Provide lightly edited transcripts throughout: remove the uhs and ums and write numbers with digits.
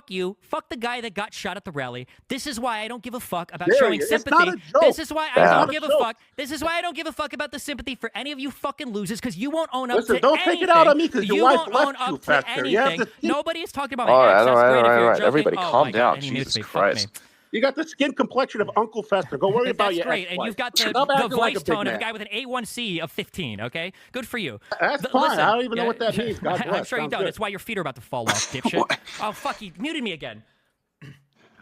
fuck you. Fuck the guy that got shot at the rally. This is why I don't give a fuck about Gary, showing it's sympathy. not a joke. This is why I Yeah. don't give a fuck. This is why I don't give a fuck about the sympathy for any of you fucking losers, because you won't own up Listen, to don't anything. take it out on me because your You wife won't left own you, up to Fester. You have anything. to- Nobody is talking about my All right, ex. all That's right, great all if right, you're all right. joking. Everybody Oh calm my down. God, and he mutes Jesus me. Fuck Christ. me. You got the skin complexion of Uncle Fester. Go worry about your That's great, ex-wife. and you've got Stop the acting voice like a big tone of a man. guy with an A1C of 15, okay? Good for you. That's fine. Listen, I don't even know what that means. God bless. I'm sure you Sounds don't. good. It's why your feet are about to fall off, dipshit. Oh, fuck, he muted me again. Okay,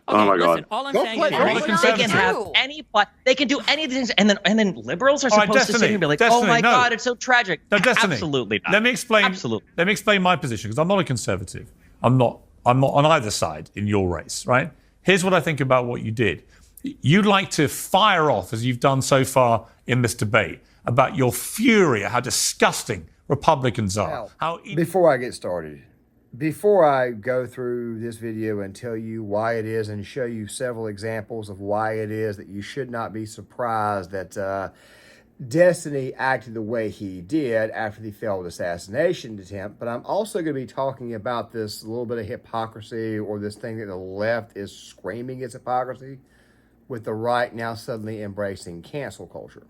Oh my God. listen, all I'm Go saying play is... Gary. They conservative. can have any plot. They can do any of these things, and then liberals are All right, supposed to sit here and be like, Destiny, "Oh my no. God, it's so tragic." No, Destiny. Absolutely not. Let me explain. Absolutely. Let me explain my position because I'm not a conservative. I'm not on either side in your race, right? Here's what I think about what you did. You'd like to fire off, as you've done so far in this debate, about your fury at how disgusting Republicans are. Before I get started, before I go through this video and tell you why it is and show you several examples of why it is that you should not be surprised that Destiny acted the way he did after the failed assassination attempt, but I'm also going to be talking about this little bit of hypocrisy, or this thing that the left is screaming is hypocrisy, with the right now suddenly embracing cancel culture.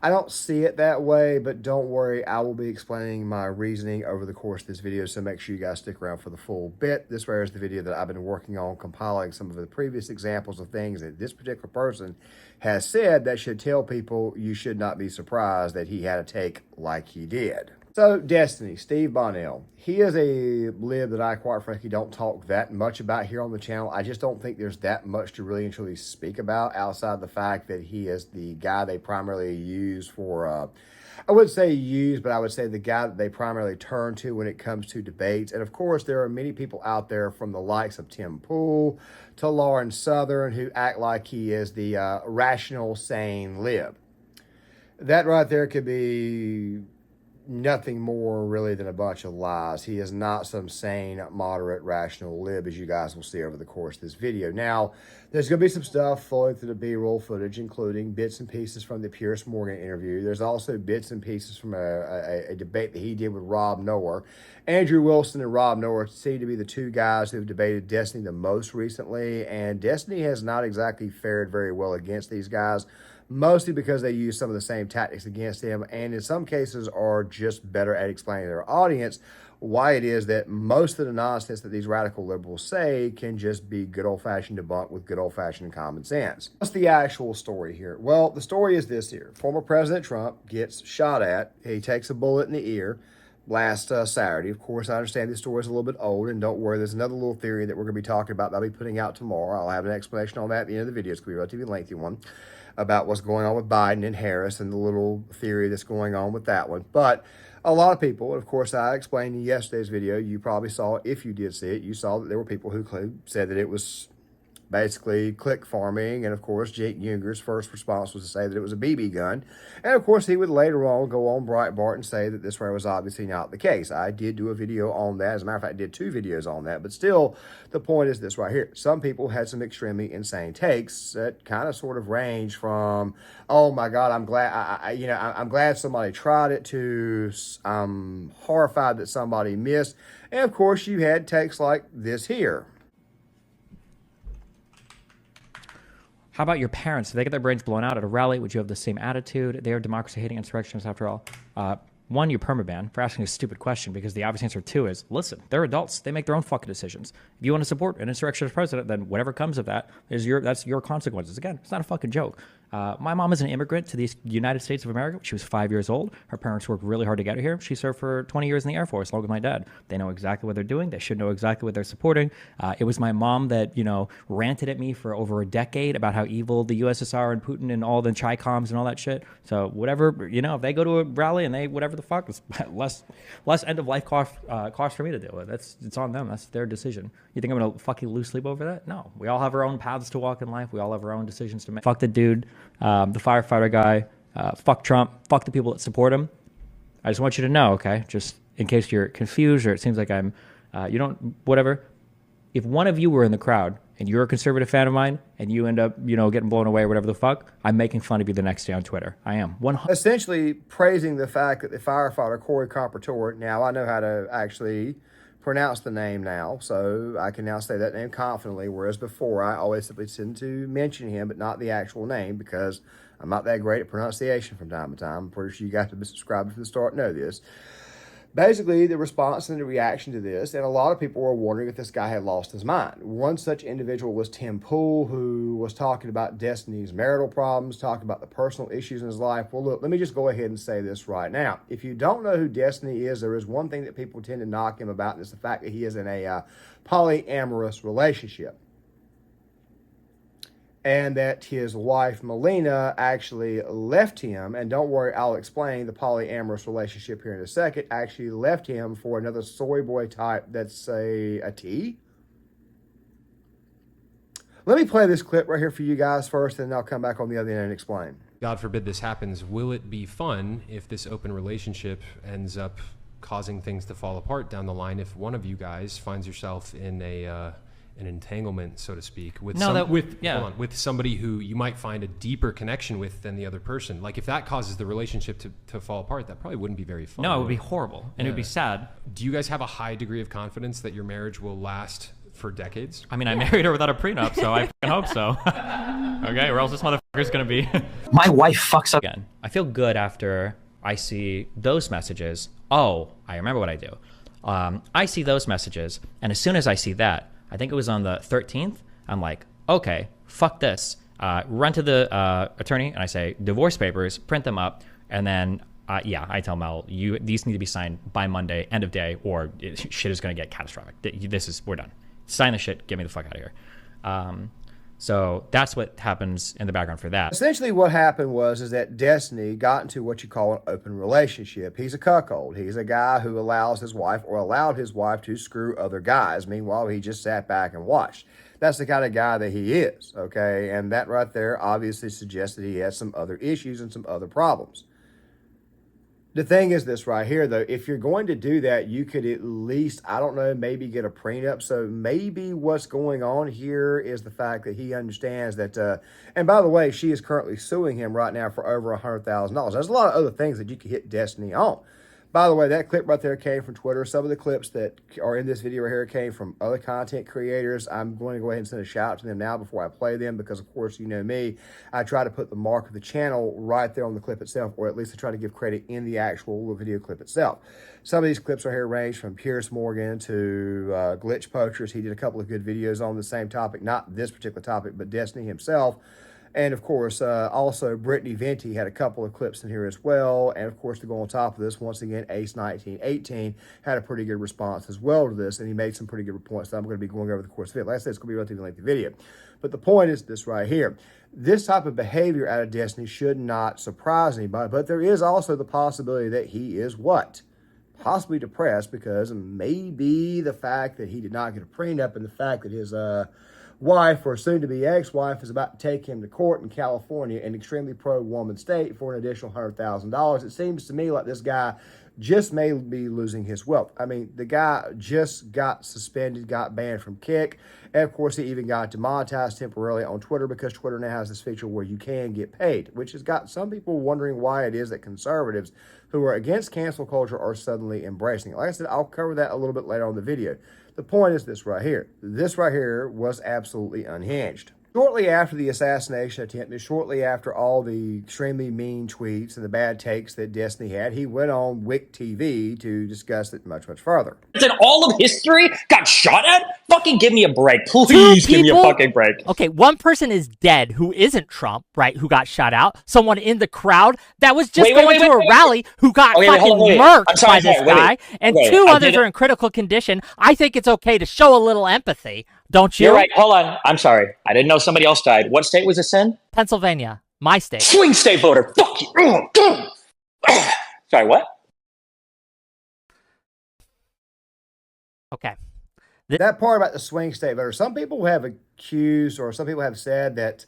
I don't see it that way, but don't worry, I will be explaining my reasoning over the course of this video, so make sure you guys stick around for the full bit. This right here is the video that I've been working on, compiling some of the previous examples of things that this particular person has said that should tell people you should not be surprised that he had a take like he did. So, Destiny, Steve Bonnell, he is a lib that I quite frankly don't talk that much about here on the channel. I just don't think there's that much to really and truly speak about outside the fact that he is the guy they primarily use for, I wouldn't say use, but I would say the guy that they primarily turn to when it comes to debates. And of course, there are many people out there from the likes of Tim Pool to Lauren Southern who act like he is the rational, sane lib. That right there could be nothing more really than a bunch of lies. He is not some sane, moderate, rational lib, as you guys will see over the course of this video. Now, there's going to be some stuff flowing through the B-roll footage, including bits and pieces from the Pierce Morgan interview. There's also bits and pieces from a debate that he did with Rob Noah. Andrew Wilson and Rob Noah seem to be the two guys who have debated Destiny the most recently, and Destiny has not exactly fared very well against these guys, mostly because they use some of the same tactics against him, and in some cases are just better at explaining to their audience why it is that most of the nonsense that these radical liberals say can just be good old-fashioned debunk with good old-fashioned common sense. What's the actual story here? Well, the story is this here. Former President Trump gets shot at. He takes a bullet in the ear last Saturday. Of course, I understand this story is a little bit old, and don't worry, there's another little theory that we're going to be talking about that I'll be putting out tomorrow. I'll have an explanation on that at the end of the video. It's going to be a relatively lengthy one, about what's going on with Biden and Harris and the little theory that's going on with that one. But a lot of people, of course, I explained in yesterday's video, you probably saw, if you did see it, you saw that there were people who said that it was basically click farming. And of course, Jake Unger's first response was to say that it was a BB gun. And of course, he would later on go on Breitbart and say that this was obviously not the case. I did do a video on that. As a matter of fact, I did 2 videos on that. But still, the point is this right here. Some people had some extremely insane takes that kind of sort of range from, oh my God, I'm glad, I'm glad somebody tried it, to I'm horrified that somebody missed. And of course, you had takes like this here. How about your parents? If they get their brains blown out at a rally, would you have the same attitude? They are democracy-hating insurrectionists, after all. One, you permaban for asking a stupid question, because the obvious answer, 2, is, listen, they're adults. They make their own fucking decisions. If you want to support an insurrectionist president, then whatever comes of that that's your consequences. Again, it's not a fucking joke. My mom is an immigrant to the United States of America. She was 5 years old. Her parents worked really hard to get her here. She served for 20 years in the Air Force, along with my dad. They know exactly what they're doing. They should know exactly what they're supporting. It was my mom that, ranted at me for over a decade about how evil the USSR and Putin and all the Chi-Coms and all that shit. So whatever, if they go to a rally and they, whatever the fuck, it's less end-of-life cost for me to deal with. It's on them. That's their decision. You think I'm going to fucking lose sleep over that? No. We all have our own paths to walk in life. We all have our own decisions to make. Fuck the dude. The firefighter guy, fuck Trump, fuck the people that support him. I just want you to know, okay, just in case you're confused or it seems like I'm, whatever. If one of you were in the crowd and you're a conservative fan of mine and you end up, getting blown away or whatever the fuck, I'm making fun of you the next day on Twitter. I am. Essentially praising the fact that the firefighter, Corey Carpenter, now I know how to actually pronounce the name now, so I can now say that name confidently, whereas before I always simply tend to mention him, but not the actual name, because I'm not that great at pronunciation from time to time. I'm pretty sure you guys have been subscribed from the start know this. Basically, the response and the reaction to this, and a lot of people were wondering if this guy had lost his mind. One such individual was Tim Pool, who was talking about Destiny's marital problems, talking about the personal issues in his life. Well, look, let me just go ahead and say this right now. If you don't know who Destiny is, there is one thing that people tend to knock him about, and it's the fact that he is in a polyamorous relationship. And that his wife, Melina, actually left him. And don't worry, I'll explain the polyamorous relationship here in a second. Actually left him for another soy boy type that's a T. Let me play this clip right here for you guys first, and then I'll come back on the other end and explain. God forbid this happens, will it be fun if this open relationship ends up causing things to fall apart down the line if one of you guys finds yourself in an entanglement, so to speak, with with somebody who you might find a deeper connection with than the other person? Like, if that causes the relationship to fall apart, that probably wouldn't be very fun. No, it would be horrible, and it would be sad. Do you guys have a high degree of confidence that your marriage will last for decades? I mean, I married her without a prenup, so I fucking hope so. Okay, or else this motherfucker's gonna be... My wife fucks up. Again, I feel good after I see those messages. Oh, I remember what I do. I see those messages, and as soon as I see that, I think it was on the 13th, I'm like, okay, fuck this. Run to the attorney, and I say, divorce papers, print them up, and then, I tell Mel, these need to be signed by Monday, end of day, or shit is going to get catastrophic. We're done. Sign the shit, get me the fuck out of here. So that's what happens in the background for that. Essentially what happened is that Destiny got into what you call an open relationship. He's a cuckold. He's a guy who allowed his wife to screw other guys. Meanwhile, he just sat back and watched. That's the kind of guy that he is, okay? And that right there obviously suggests that he has some other issues and some other problems. The thing is this right here, though, if you're going to do that, you could at least, I don't know, maybe get a prenup. So maybe what's going on here is the fact that he understands that, and by the way, she is currently suing him right now for over $100,000. There's a lot of other things that you could hit Destiny on. By the way, that clip right there came from Twitter. Some of the clips that are in this video right here came from other content creators. I'm going to go ahead and send a shout out to them now before I play them because, of course, you know me. I try to put the mark of the channel right there on the clip itself, or at least I try to give credit in the actual video clip itself. Some of these clips are here range from Pierce Morgan to Glitch Poachers. He did a couple of good videos on the same topic, not this particular topic, but Destiny himself. And, of course, also Brittany Venti had a couple of clips in here as well. And, of course, to go on top of this, once again, Ace1918 had a pretty good response as well to this. And he made some pretty good points that I'm going to be going over the course of it. Like I said, it's going to be a relatively lengthy video. But the point is this right here. This type of behavior out of Destiny should not surprise anybody. But there is also the possibility that he is what? Possibly depressed because maybe the fact that he did not get a prenup and the fact that his... wife or soon-to-be ex-wife is about to take him to court in California, an extremely pro-woman state, for an additional $100,000. It seems to me like this guy just may be losing his wealth. I mean, the guy just got suspended, got banned from Kick, and of course he even got demonetized temporarily on Twitter because Twitter now has this feature where you can get paid, which has got some people wondering why it is that conservatives who are against cancel culture are suddenly embracing it. Like I said, I'll cover that a little bit later on in the video. The point is this right here. This right here was absolutely unhinged. Shortly after the assassination attempt, and shortly after all the extremely mean tweets and the bad takes that Destiny had, he went on Wick TV to discuss it much, much further. In all of history got shot at? Fucking give me a break. Please give me a fucking break. Okay, one person is dead who isn't Trump, right, who got shot out. Someone in the crowd that was just going to a rally who got fucking murked by this guy. And two others are in critical condition. I think it's okay to show a little empathy. Don't you? You're right. Hold on. I'm sorry. I didn't know somebody else died. What state was this in? Pennsylvania. My state. Swing state voter. Fuck you. Sorry, what? Okay. That part about the swing state voter, some people have accused or some people have said that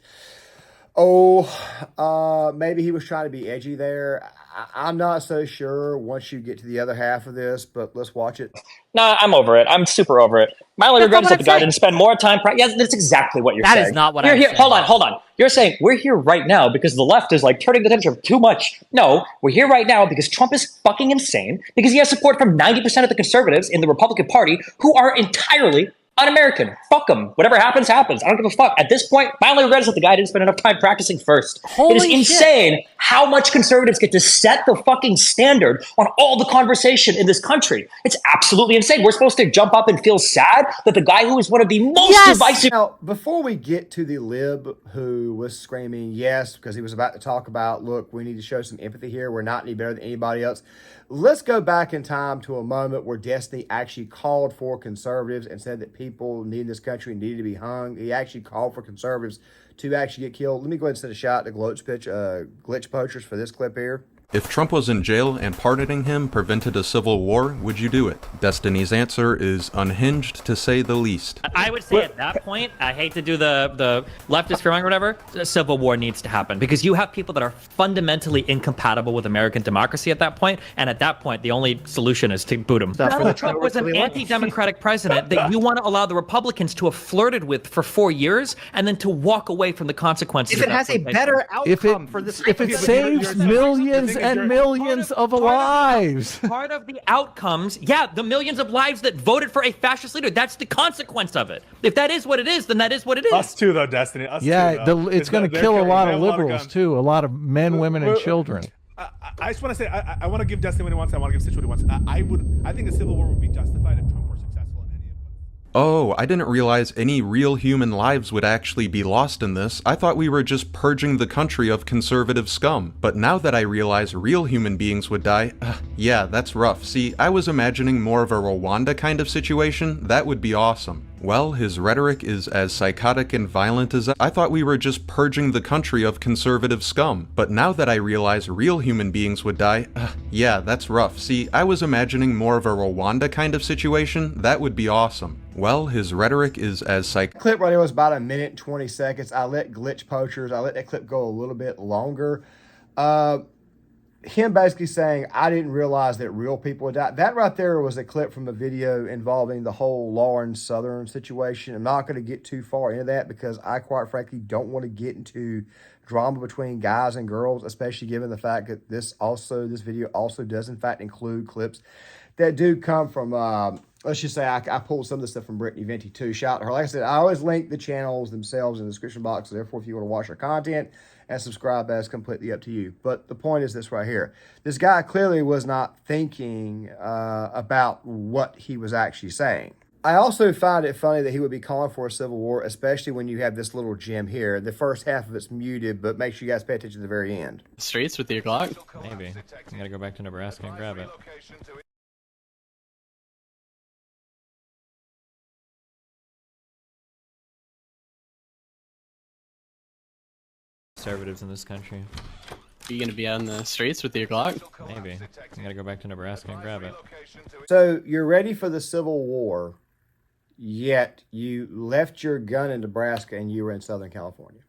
Maybe he was trying to be edgy there. I'm not so sure once you get to the other half of this, but let's watch it. No, I'm over it. I'm super over it. My only regret is that the guy didn't spend more time. Yeah, that's exactly what you're saying. That is not what I'm here. saying. Hold on. You're saying we're here right now because the left is like turning the temperature too much. No, we're here right now because Trump is fucking insane, because he has support from 90% of the conservatives in the Republican Party who are entirely un-American. Fuck them. Whatever happens, happens. I don't give a fuck. At this point, my only regret is that the guy didn't spend enough time practicing first. It is insane how much conservatives get to set the fucking standard on all the conversation in this country. It's absolutely insane. We're supposed to jump up and feel sad that the guy who is one of the most divisive... Now, before we get to the lib who was screaming yes, because he was about to talk about, look, we need to show some empathy here. We're not any better than anybody else. Let's go back in time to a moment where Destiny actually called for conservatives and said that people in this country needed to be hung. He actually called for conservatives to actually get killed. Let me go ahead and send a shot to glitch poachers for this clip here. If Trump was in jail and pardoning him prevented a civil war, would you do it? Destiny's answer is unhinged, to say the least. I would say at that point, I hate to do the leftist fearing or whatever, a civil war needs to happen, because you have people that are fundamentally incompatible with American democracy at that point, and at that point, the only solution is to boot him. Donald Trump was an anti-democratic president that you want to allow the Republicans to have flirted with for 4 years, and then to walk away from the consequences. If it has a better outcome for this, if it saves millions and millions of lives. Part of the outcomes, the millions of lives that voted for a fascist leader, that's the consequence of it. If that is what it is, then that is what it is. Us too, though, Destiny. It's going to kill a lot of liberals, too. A lot of men, women, and children. I just want to say, I want to give Destiny what he wants. I want to give Stitch what he wants. I think a civil war would be justified if Trump were successful in any of them. Oh, I didn't realize any real human lives would actually be lost in this. I thought we were just purging the country of conservative scum. But now that I realize real human beings would die, yeah, that's rough. See, I was imagining more of a Rwanda kind of situation. That would be awesome. Well, his rhetoric is as psychotic and violent as I thought we were just purging the country of conservative scum. But now that I realize real human beings would die, yeah, that's rough. See, I was imagining more of a Rwanda kind of situation. That would be awesome. Well, his rhetoric is as clip right there was about 1 minute and 20 seconds. I let glitch poachers, I let that clip go a little bit longer. Him basically saying, I didn't realize that real people would die. That right there was a clip from a video involving the whole Lawrence Southern situation. I'm not going to get too far into that because I quite frankly don't want to get into drama between guys and girls, especially given the fact that this video also does in fact include clips that do come from, let's just say I pulled some of the stuff from Brittany Venti too. Shout out to her. Like I said, I always link the channels themselves in the description box. So therefore, if you want to watch our content and subscribe, that's completely up to you. But the point is this right here. This guy clearly was not thinking about what he was actually saying. I also find it funny that he would be calling for a civil war, especially when you have this little gem here. The first half of it's muted, but make sure you guys pay attention to the very end. Streets with your Glock? Maybe. I gotta go back to Nebraska and grab it. Conservatives in this country. Are you going to be out in the streets with your Glock? Maybe. I gotta go back to Nebraska and grab it. So you're ready for the Civil War, yet you left your gun in Nebraska and you were in Southern California.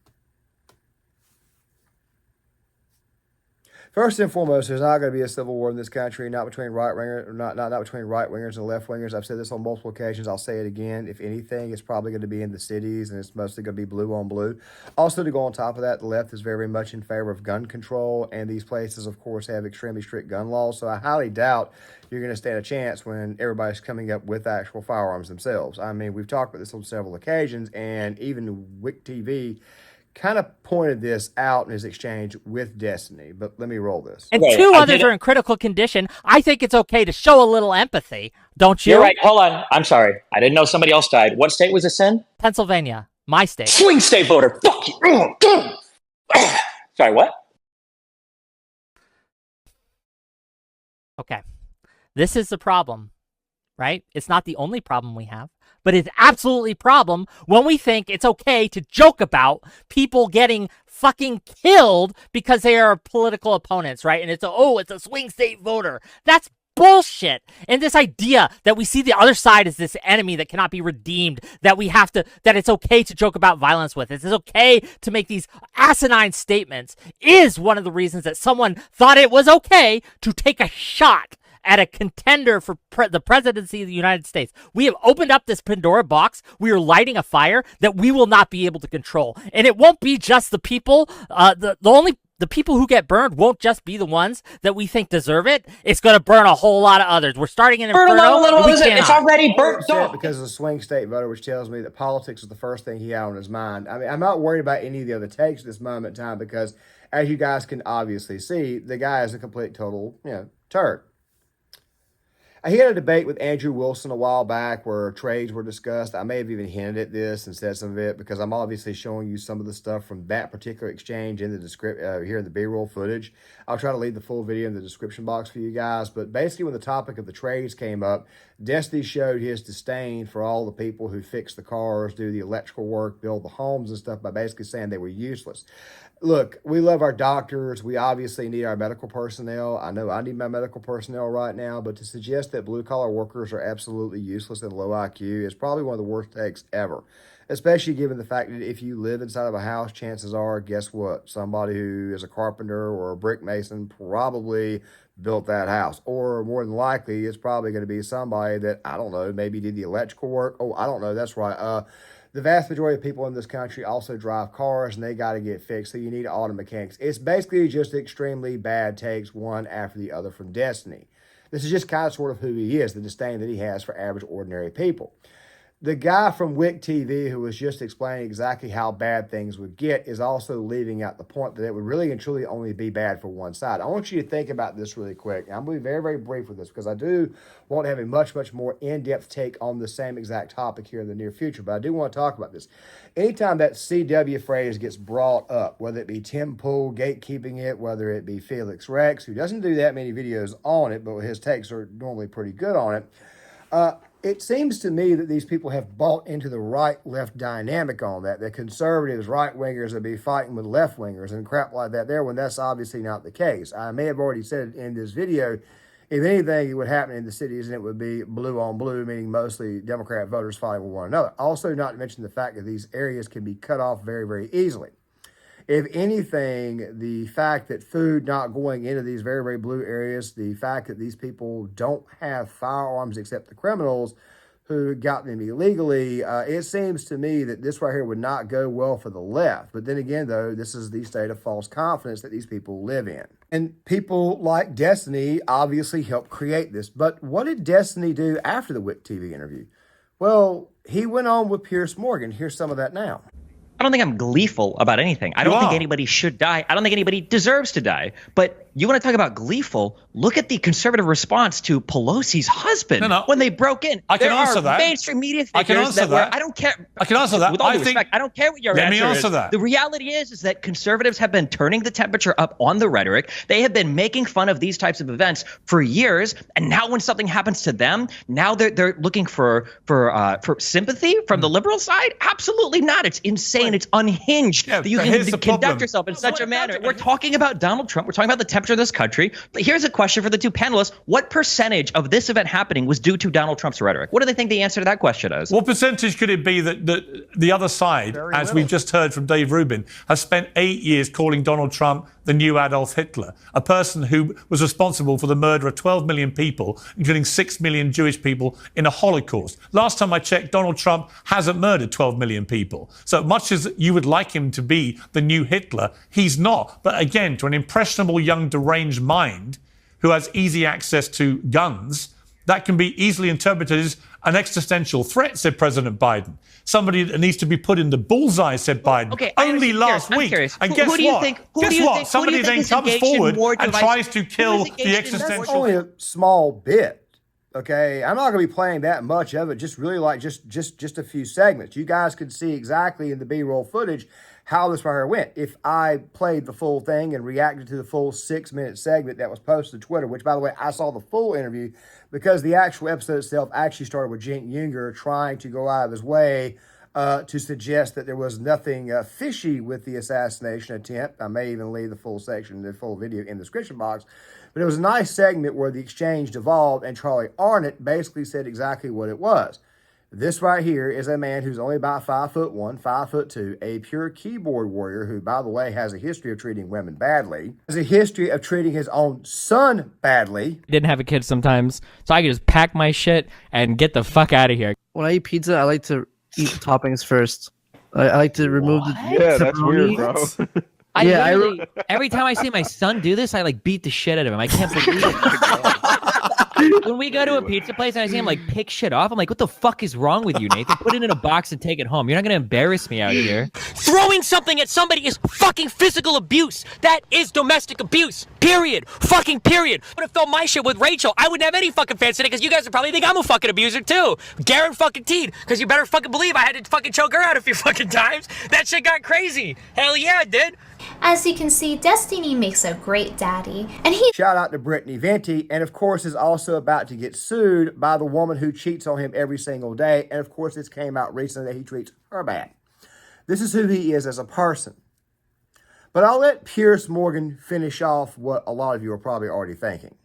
First and foremost, there's not going to be a civil war in this country, not between not between right wingers and left wingers. I've said this on multiple occasions. I'll say it again. If anything, it's probably going to be in the cities, and it's mostly going to be blue on blue. Also, to go on top of that, the left is very much in favor of gun control, and these places, of course, have extremely strict gun laws. So I highly doubt you're going to stand a chance when everybody's coming up with actual firearms themselves. I mean, we've talked about this on several occasions, and even Wick TV kind of pointed this out in his exchange with Destiny, but let me roll this. And two others are in critical condition. I think it's okay to show a little empathy, don't you? You're right. Hold on. I'm sorry. I didn't know somebody else died. What state was this in? Pennsylvania. My state. Swing state voter. Fuck you. Sorry, what? Okay. This is the problem, right? It's not the only problem we have. But it's absolutely a problem when we think it's okay to joke about people getting fucking killed because they are political opponents, right? And it's a swing state voter. That's bullshit. And this idea that we see the other side as this enemy that cannot be redeemed, that it's okay to joke about violence with, it's okay to make these asinine statements, is one of the reasons that someone thought it was okay to take a shot at a contender for the presidency of the United States. We have opened up this Pandora box. We are lighting a fire that we will not be able to control. And it won't be just the people, the people who get burned won't just be the ones that we think deserve it. It's going to burn a whole lot of others. We're starting an inferno. It's already burnt off. Because of the swing state voter, which tells me that politics is the first thing he had on his mind. I mean, I'm not worried about any of the other takes at this moment in time because, as you guys can obviously see, the guy is a complete total, turd. He had a debate with Andrew Wilson a while back where trades were discussed. I may have even hinted at this and said some of it because I'm obviously showing you some of the stuff from that particular exchange in the description here in the B-roll footage. I'll try to leave the full video in the description box for you guys. But basically, when the topic of the trades came up, Destiny showed his disdain for all the people who fix the cars, do the electrical work, build the homes and stuff by basically saying they were useless. Look, we love our doctors. We obviously need our medical personnel. I know I need my medical personnel right now, but to suggest that blue-collar workers are absolutely useless and low IQ is probably one of the worst takes ever, especially given the fact that if you live inside of a house, chances are, guess what? Somebody who is a carpenter or a brick mason probably built that house. Or more than likely, it's probably going to be somebody that, I don't know, maybe did the electrical work. Oh, I don't know. That's right. The vast majority of people in this country also drive cars, and they got to get fixed, so you need auto mechanics. It's basically just extremely bad takes, one after the other from Destiny. This is just kind of sort of who he is, the disdain that he has for average, ordinary people. The guy from Wick TV who was just explaining exactly how bad things would get is also leaving out the point that it would really and truly only be bad for one side. I want you to think about this really quick. I'm going to be very, very brief with this because I do want to have a much, much more in-depth take on the same exact topic here in the near future, but I do want to talk about this. Anytime that CW phrase gets brought up, whether it be Tim Pool gatekeeping it, whether it be Felix Rex, who doesn't do that many videos on it, but his takes are normally pretty good on it, it seems to me that these people have bought into the right-left dynamic on that. The conservatives, right-wingers, would be fighting with left-wingers and crap like that there when that's obviously not the case. I may have already said in this video, if anything, it would happen in the cities and it would be blue on blue, meaning mostly Democrat voters fighting with one another. Also, not to mention the fact that these areas can be cut off very, very easily. If anything, the fact that food not going into these very, very blue areas, the fact that these people don't have firearms except the criminals who got them illegally, it seems to me that this right here would not go well for the left. But then again, though, this is the state of false confidence that these people live in. And people like Destiny obviously helped create this. But what did Destiny do after the Wick TV interview? Well, he went on with Pierce Morgan. Here's some of that now. I don't think I'm gleeful about anything. I don't think anybody should die. I don't think anybody deserves to die. But you want to talk about gleeful? Look at the conservative response to Pelosi's husband when they broke in. I can answer that. Mainstream media figures that I don't care. I can answer that. With all due respect, I don't care what your answer is. Let me answer that. The reality is that conservatives have been turning the temperature up on the rhetoric. They have been making fun of these types of events for years, and now when something happens to them, now they're looking for sympathy from the liberal side. Absolutely not. It's insane. It's unhinged that you can conduct yourself in such a manner. We're talking about Donald Trump. We're talking about the temperature of this country. But here's a question for the two panelists. What percentage of this event happening was due to Donald Trump's rhetoric? What do they think the answer to that question is? What percentage could it be that the other side, as we've just heard from Dave Rubin, has spent 8 years calling Donald Trump the new Adolf Hitler, a person who was responsible for the murder of 12 million people, including 6 million Jewish people in a Holocaust. Last time I checked, Donald Trump hasn't murdered 12 million people. So much as you would like him to be the new Hitler, he's not. But again, to an impressionable young deranged mind who has easy access to guns, that can be easily interpreted as an existential threat, said President Biden. Somebody that needs to be put in the bullseye, said Biden. Okay, only last week. And guess what? Somebody then comes forward and tries to kill the existential. That's only a small bit. Okay, I'm not going to be playing that much of it. Just really like just a few segments. You guys could see exactly in the B-roll footage how this right here went. If I played the full thing and reacted to the full 6-minute segment that was posted to Twitter, which, by the way, I saw the full interview because the actual episode itself actually started with Cenk Uygur trying to go out of his way to suggest that there was nothing fishy with the assassination attempt. I may even leave the full section, the full video in the description box. But it was a nice segment where the exchange devolved and Charlie Arnott basically said exactly what it was. This right here is a man who's only about 5'1", 5'2", a pure keyboard warrior who, by the way, has a history of treating women badly, has a history of treating his own son badly. I didn't have a kid sometimes, so I could just pack my shit and get the fuck out of here. When I eat pizza, I like to eat the toppings first. I like to remove the Yeah, that's weird, bro. Every time I see my son do this, I like beat the shit out of him. I can't believe it. When we go to a pizza place and I see him like pick shit off, I'm like, what the fuck is wrong with you, Nathan? Put it in a box and take it home. You're not gonna embarrass me out here. Throwing something at somebody is fucking physical abuse. That is domestic abuse. Period. Fucking period. I would have felt my shit with Rachel. I wouldn't have any fucking fans today because you guys would probably think I'm a fucking abuser too. Guaranteed. Because you better fucking believe I had to fucking choke her out a few fucking times. That shit got crazy. Hell yeah, it did. As you can see, Destiny makes a great daddy, and he— Shout out to Brittany Venti, and of course is also about to get sued by the woman who cheats on him every single day, and of course this came out recently that he treats her bad. This is who he is as a person. But I'll let Pierce Morgan finish off what a lot of you are probably already thinking.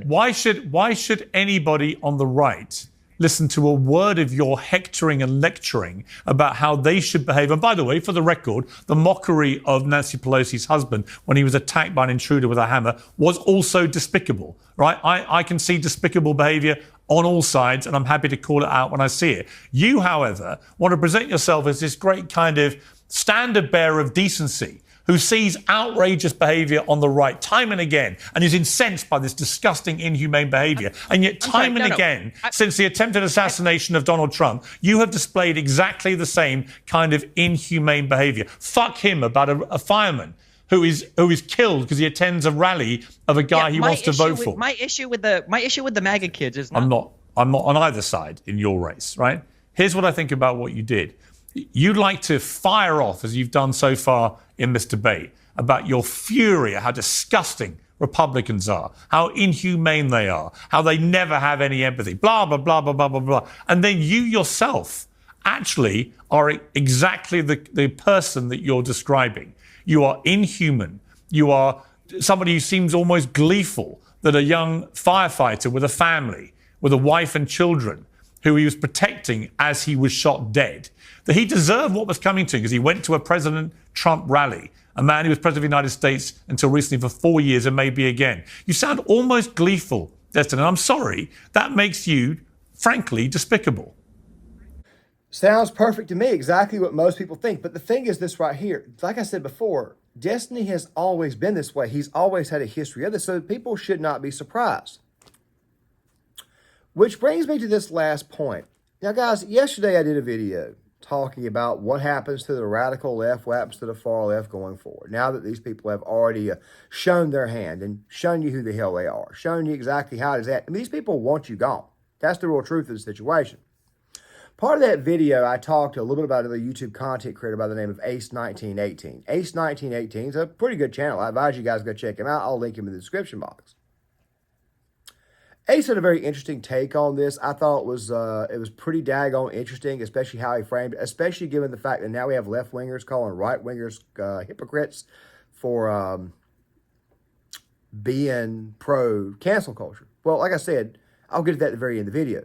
Why should anybody on the right listen to a word of your hectoring and lecturing about how they should behave? And by the way, for the record, the mockery of Nancy Pelosi's husband when he was attacked by an intruder with a hammer was also despicable, right? I can see despicable behavior on all sides, and I'm happy to call it out when I see it. You, however, want to present yourself as this great kind of standard bearer of decency who sees outrageous behavior on the right time and again and is incensed by this disgusting, inhumane behavior. And yet time and again, since the attempted assassination of Donald Trump, you have displayed exactly the same kind of inhumane behavior. Fuck him about a fireman who is killed because he attends a rally of a guy he wants to vote for. My issue with the MAGA kids is I'm not on either side in your race, right? Here's what I think about what you did. You'd like to fire off, as you've done so far in this debate, about your fury at how disgusting Republicans are, how inhumane they are, how they never have any empathy, blah, blah, blah, blah, blah, blah, blah. And then you yourself actually are exactly the person that you're describing. You are inhuman. You are somebody who seems almost gleeful that a young firefighter with a family, with a wife and children, who he was protecting as he was shot dead, that he deserved what was coming to him because he went to a President Trump rally, a man who was president of the United States until recently for 4 years and maybe again. You sound almost gleeful, Destin, and I'm sorry, that makes you, frankly, despicable. Sounds perfect to me, exactly what most people think. But the thing is this right here, like I said before, Destiny has always been this way. He's always had a history of this, so people should not be surprised. Which brings me to this last point. Now, guys, yesterday I did a video talking about what happens to the radical left, what happens to the far left going forward. Now that these people have already shown their hand and shown you who the hell they are, shown you exactly how it is at. I mean, these people want you gone. That's the real truth of the situation. Part of that video, I talked a little bit about a YouTube content creator by the name of Ace1918. Ace1918 is a pretty good channel. I advise you guys to go check him out. I'll link him in the description box. Ace had a very interesting take on this. I thought it was pretty daggone interesting, especially how he framed it, especially given the fact that now we have left-wingers calling right-wingers hypocrites for being pro-cancel culture. Well, like I said, I'll get to that at the very end of the video.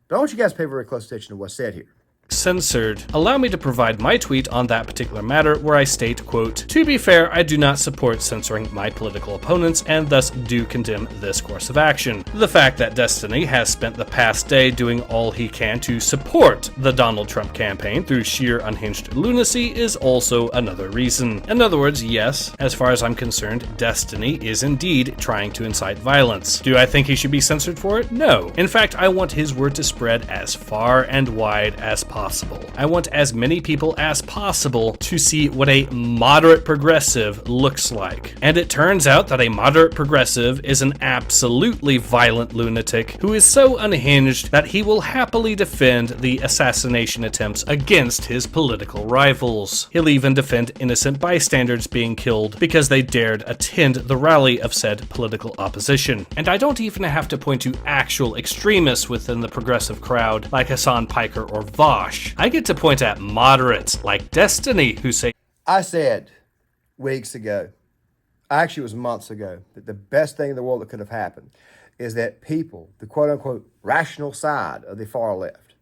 But I want you guys to pay very close attention to what's said here. Censored. Allow me to provide my tweet on that particular matter where I state, quote, "To be fair, I do not support censoring my political opponents and thus do condemn this course of action. The fact that Destiny has spent the past day doing all he can to support the Donald Trump campaign through sheer unhinged lunacy is also another reason. In other words, yes, as far as I'm concerned, Destiny is indeed trying to incite violence. Do I think he should be censored for it? No. In fact, I want his word to spread as far and wide as possible. I want as many people as possible to see what a moderate progressive looks like. And it turns out that a moderate progressive is an absolutely violent lunatic who is so unhinged that he will happily defend the assassination attempts against his political rivals. He'll even defend innocent bystanders being killed because they dared attend the rally of said political opposition. And I don't even have to point to actual extremists within the progressive crowd like Hassan Piker or Vox. Vosh. I get to point at moderates like Destiny who say, I said weeks ago, actually it was months ago, that the best thing in the world that could have happened is that people, the quote-unquote rational side of the far left,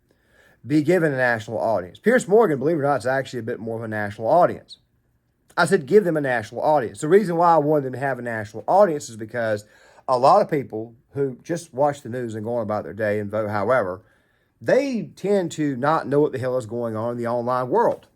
be given a national audience. Piers Morgan, believe it or not, is actually a bit more of a national audience. I said give them a national audience. The reason why I wanted them to have a national audience is because a lot of people who just watch the news and go on about their day and vote however, they tend to not know what the hell is going on in the online world.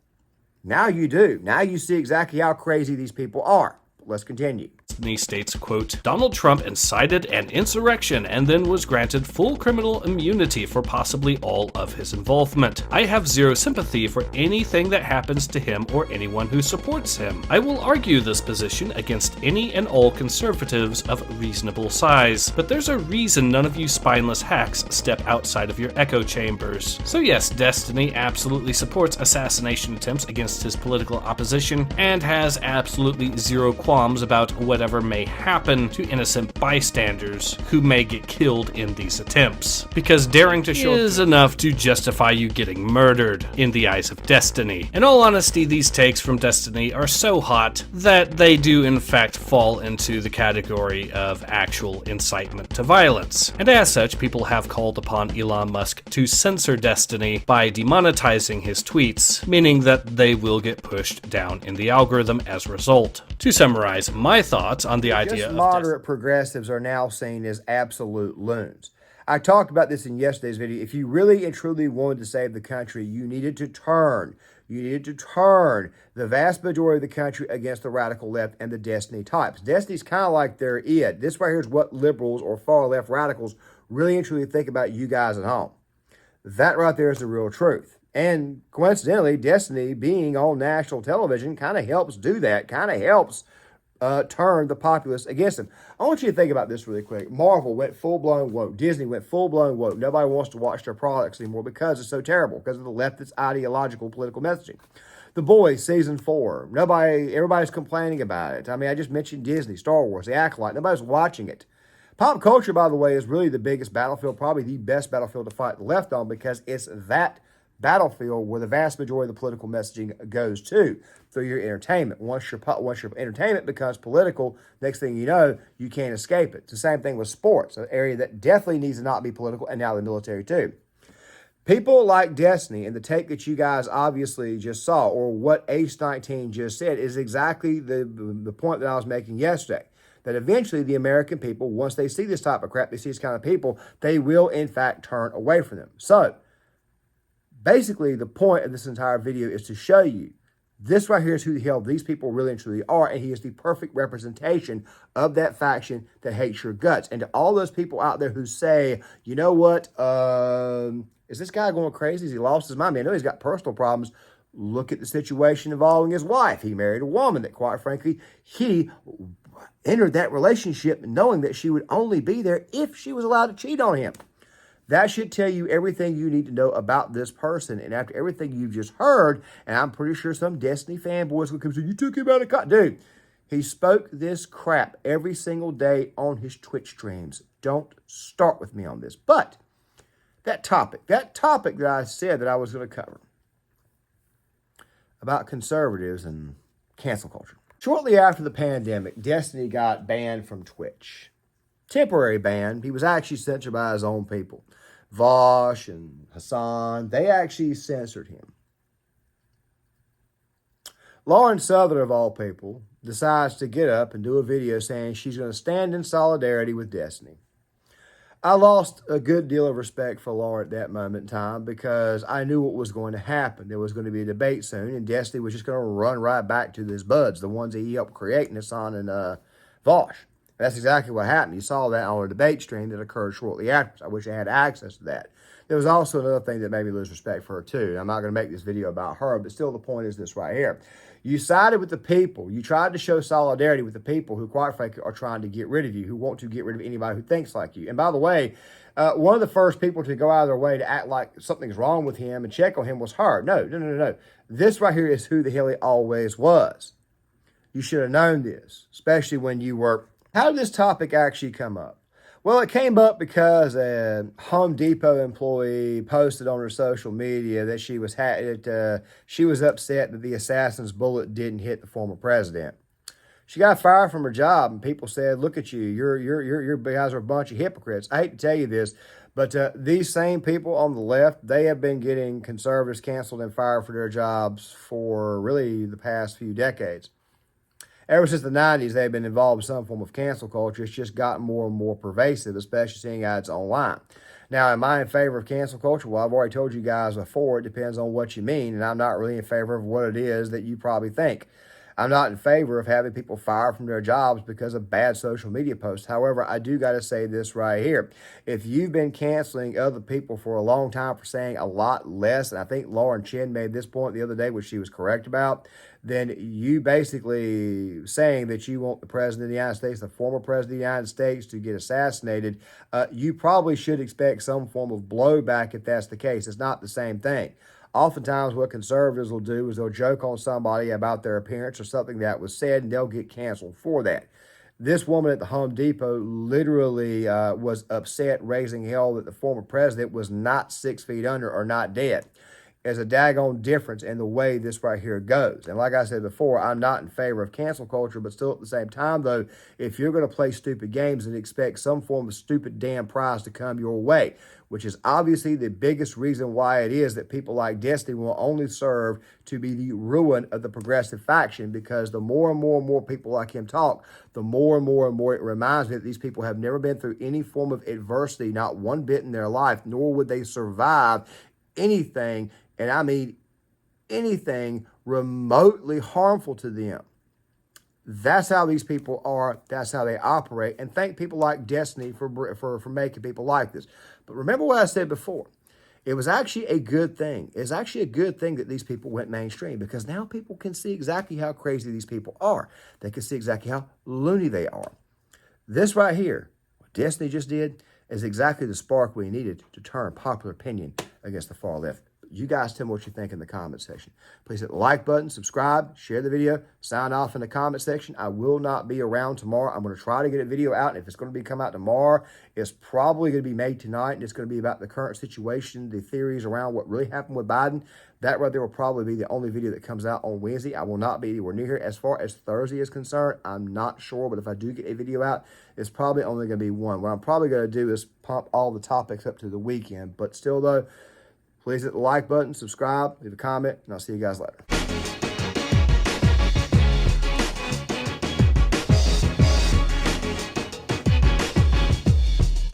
Now you do. Now you see exactly how crazy these people are. But let's continue. Destiny states, quote, Donald Trump incited an insurrection and then was granted full criminal immunity for possibly all of his involvement. I have zero sympathy for anything that happens to him or anyone who supports him. I will argue this position against any and all conservatives of reasonable size, but there's a reason none of you spineless hacks step outside of your echo chambers. So yes, Destiny absolutely supports assassination attempts against his political opposition and has absolutely zero qualms about whatever may happen to innocent bystanders who may get killed in these attempts. Because daring to show is enough to justify you getting murdered in the eyes of Destiny. In all honesty, these takes from Destiny are so hot that they do in fact fall into the category of actual incitement to violence. And as such, people have called upon Elon Musk to censor Destiny by demonetizing his tweets, meaning that they will get pushed down in the algorithm as a result. To summarize my thoughts on the idea of moderate progressives are now seen as absolute loons. I talked about this in yesterday's video. If you really and truly wanted to save the country, you needed to turn the vast majority of the country against the radical left and the Destiny types. Destiny's kind of like their id. This right here is what liberals or far left radicals really and truly think about you guys at home. That right there is the real truth. And coincidentally, Destiny being on national television kind of helps do that, kind of helps turn the populace against them. I want you to think about this really quick. Marvel went full-blown woke. Disney went full-blown woke. Nobody wants to watch their products anymore because it's so terrible, because of the leftist ideological political messaging. The Boys, season 4. Everybody's complaining about it. I mean, I just mentioned Disney, Star Wars, The Acolyte. Nobody's watching it. Pop culture, by the way, is really the biggest battlefield, probably the best battlefield to fight the left on, because it's that battlefield where the vast majority of the political messaging goes to through your entertainment. Once your entertainment becomes political, next thing you know, you can't escape it. It's the same thing with sports, an area that definitely needs to not be political, and now the military too. People like Destiny and the take that you guys obviously just saw, or what Ace19 just said, is exactly the point that I was making yesterday. That eventually the American people, once they see this type of crap, they see this kind of people, they will in fact turn away from them. So, basically, the point of this entire video is to show you this right here is who the hell these people really and truly are, and he is the perfect representation of that faction that hates your guts. And to all those people out there who say, you know what, is this guy going crazy? Has he lost his mind? I mean, I know he's got personal problems. Look at the situation involving his wife. He married a woman that, quite frankly, he entered that relationship knowing that she would only be there if she was allowed to cheat on him. That should tell you everything you need to know about this person. And after everything you've just heard, and I'm pretty sure some Destiny fanboys will come and say, you took him out of cut. Dude, he spoke this crap every single day on his Twitch streams. Don't start with me on this. But that topic that I said that I was going to cover about conservatives and cancel culture. Shortly after the pandemic, Destiny got banned from Twitch. Temporary ban. He was actually censored by his own people. Vosh and Hassan, they actually censored him. Lauren Southern, of all people, decides to get up and do a video saying she's going to stand in solidarity with Destiny. I lost a good deal of respect for Lauren at that moment in time because I knew what was going to happen. There was going to be a debate soon, and Destiny was just going to run right back to his buds, the ones that he helped create, Hassan and Vosh. That's exactly what happened. You saw that on a debate stream that occurred shortly afterwards. I wish I had access to that. There was also another thing that made me lose respect for her too. I'm not going to make this video about her, but still the point is this right here. You sided with the people. You tried to show solidarity with the people who, quite frankly, are trying to get rid of you, who want to get rid of anybody who thinks like you. And by the way, one of the first people to go out of their way to act like something's wrong with him and check on him was her. No. This right here is who the hell he always was. You should have known this, especially when you were... How did this topic actually come up? Well, it came up because a Home Depot employee posted on her social media that she was upset that the assassin's bullet didn't hit the former president. She got fired from her job, and people said, "Look at you! You guys are a bunch of hypocrites." I hate to tell you this, but these same people on the left, they have been getting conservatives canceled and fired for their jobs for really the past few decades. Ever since the 90s, they've been involved in some form of cancel culture. It's just gotten more and more pervasive, especially seeing ads online. Now, am I in favor of cancel culture? Well, I've already told you guys before, it depends on what you mean, and I'm not really in favor of what it is that you probably think. I'm not in favor of having people fired from their jobs because of bad social media posts. However, I do got to say this right here. If you've been canceling other people for a long time for saying a lot less, and I think Lauren Chin made this point the other day, which she was correct about, then you basically saying that you want the president of the United States, the former president of the United States, to get assassinated, you probably should expect some form of blowback if that's the case. It's not the same thing. Oftentimes what conservatives will do is they'll joke on somebody about their appearance or something that was said, and they'll get canceled for that. This woman at the Home Depot literally was upset, raising hell that the former president was not 6 feet under or not dead. There's a daggone difference in the way this right here goes. And like I said before, I'm not in favor of cancel culture, but still at the same time, though, if you're going to play stupid games and expect some form of stupid damn prize to come your way, which is obviously the biggest reason why it is that people like Destiny will only serve to be the ruin of the progressive faction, because the more and more and more people like him talk, the more and more and more it reminds me that these people have never been through any form of adversity, not one bit in their life, nor would they survive anything, and I mean anything remotely harmful to them. That's how these people are. That's how they operate. And thank people like Destiny for making people like this. But remember what I said before. It was actually a good thing. It's actually a good thing that these people went mainstream, because now people can see exactly how crazy these people are. They can see exactly how loony they are. This right here, what Destiny just did, is exactly the spark we needed to turn popular opinion against the far left. You guys tell me what you think in the comment section. Please hit the like button, subscribe, share the video, sign off in the comment section. I will not be around tomorrow. I'm going to try to get a video out, and if it's going to come out tomorrow, it's probably going to be made tonight, and it's going to be about the current situation, the theories around what really happened with Biden. That right there will probably be the only video that comes out on Wednesday. I will not be anywhere near here. As far as Thursday is concerned, I'm not sure, but if I do get a video out, it's probably only going to be one. What I'm probably going to do is pump all the topics up to the weekend, but still though, please hit the like button, subscribe, leave a comment, and I'll see you guys later.